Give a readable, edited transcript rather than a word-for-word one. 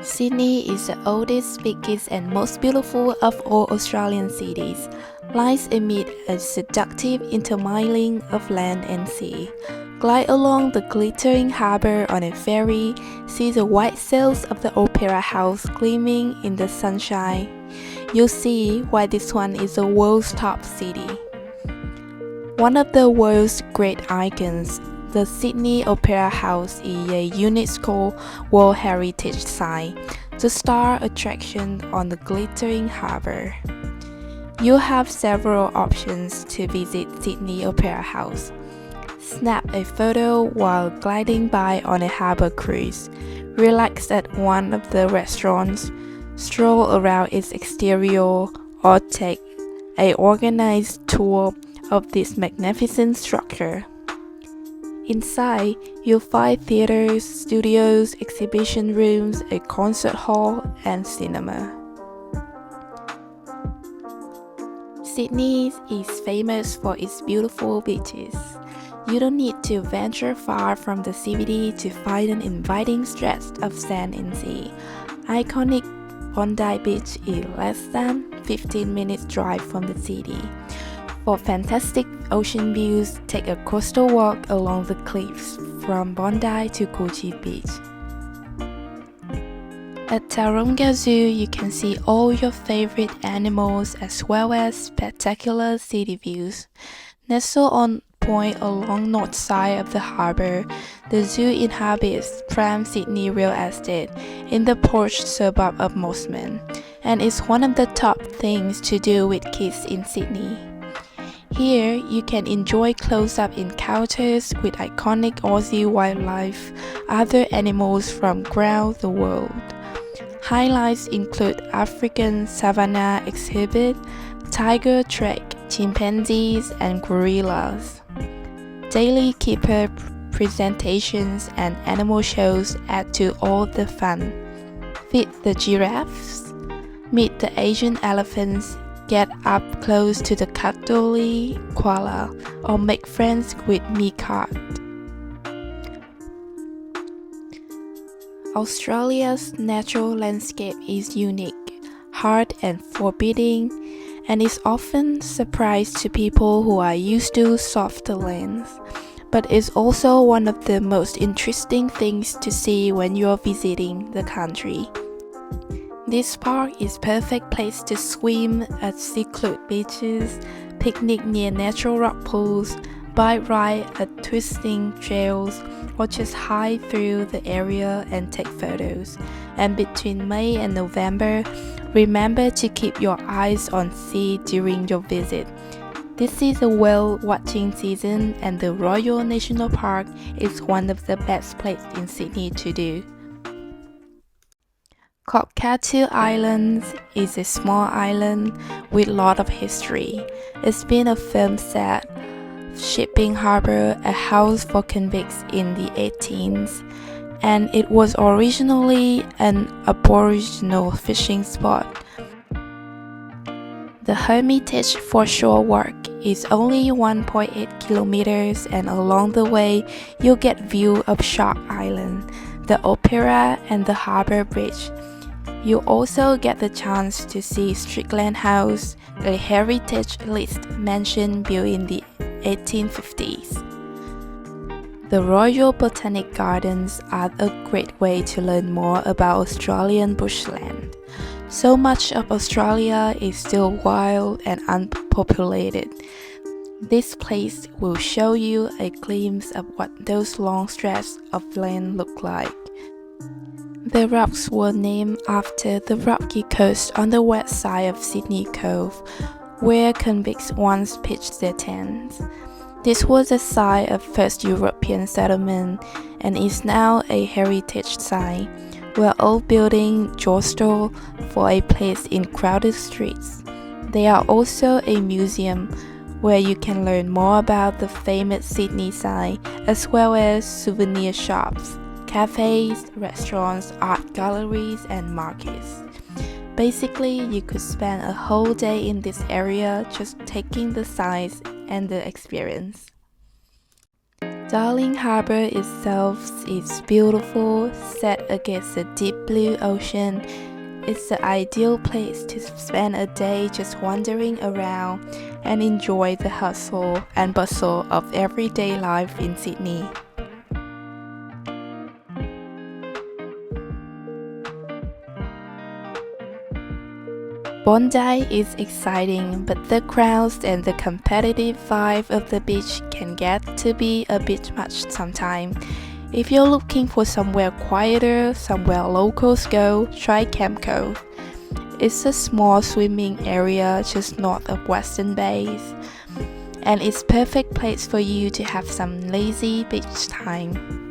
Sydney is the oldest, biggest, and most beautiful of all Australian cities. Lies amid a seductive intermingling of land and sea. Glide along the glittering harbour on a ferry, see the white sails of the Opera House gleaming in the sunshine. You'll see why this one is the world's top city. One of the world's great icons, the Sydney Opera House is a UNESCO World Heritage Site, the star attraction on the glittering harbour. You have several options to visit Sydney Opera House. Snap a photo while gliding by on a harbour cruise. Relax at one of the restaurants. Stroll around its exterior or take an organized tour of this magnificent structure. Inside, you'll find theaters, studios, exhibition rooms, a concert hall, and cinema. Sydney is famous for its beautiful beaches. You don't need to venture far from the CBD to find an inviting stretch of sand and sea. Iconic Bondi Beach is less than 15 minutes drive from the city. For fantastic ocean views, take a coastal walk along the cliffs from Bondi to Coogee Beach. At Taronga Zoo, you can see all your favorite animals as well as spectacular city views. Nestled on point along north side of the harbour, the zoo inhabits prime Sydney real estate in the posh suburb of Mosman, and is one of the top things to do with kids in Sydney. Here, you can enjoy close-up encounters with iconic Aussie wildlife, other animals from around the world. Highlights include African savanna exhibit, tiger trek, chimpanzees, and gorillas. Daily keeper presentations and animal shows add to all the fun. Feed the giraffes, meet the Asian elephants, get up close to the cuddly koala, or make friends with meerkat. Australia's natural landscape is unique, hard and forbidding, and is often a surprise to people who are used to softer lands, but is also one of the most interesting things to see when you're visiting the country. This park is perfect place to swim at secluded beaches, picnic near natural rock pools, bike ride at twisting trails, or just hike through the area and take photos. And between May and November, remember to keep your eyes on sea during your visit. This is a whale watching season, and the Royal National Park is one of the best places in Sydney to do. Cockatoo Islands is a small island with a lot of history. It's been a film set, shipping harbour, a house for convicts in the 18th, and it was originally an Aboriginal fishing spot. The Hermitage for shore work is only 1.8 kilometers, and along the way you'll get view of Shark Island, the Opera, and the Harbour Bridge. You also get the chance to see Strickland House, a heritage list mansion built in the 1850s. The Royal Botanic Gardens are a great way to learn more about Australian bushland. So much of Australia is still wild and unpopulated. This place will show you a glimpse of what those long stretches of land look like. The rocks were named after the rocky coast on the west side of Sydney Cove, where convicts once pitched their tents. This was a site of first European settlement and is now a heritage site, where old buildings jostle for a place in crowded streets. They are also a museum where you can learn more about the famous Sydney site, as well as souvenir shops, cafes, restaurants, art galleries, and markets. Basically, you could spend a whole day in this area just taking the sights and the experience. Darling Harbour itself is beautiful, set against the deep blue ocean. It's the ideal place to spend a day just wandering around and enjoy the hustle and bustle of everyday life in Sydney. Bondi is exciting, but the crowds and the competitive vibe of the beach can get to be a bit much sometimes. If you're looking for somewhere quieter, somewhere locals go, try Camp Cove. It's a small swimming area just north of Western Bay, and it's perfect place for you to have some lazy beach time.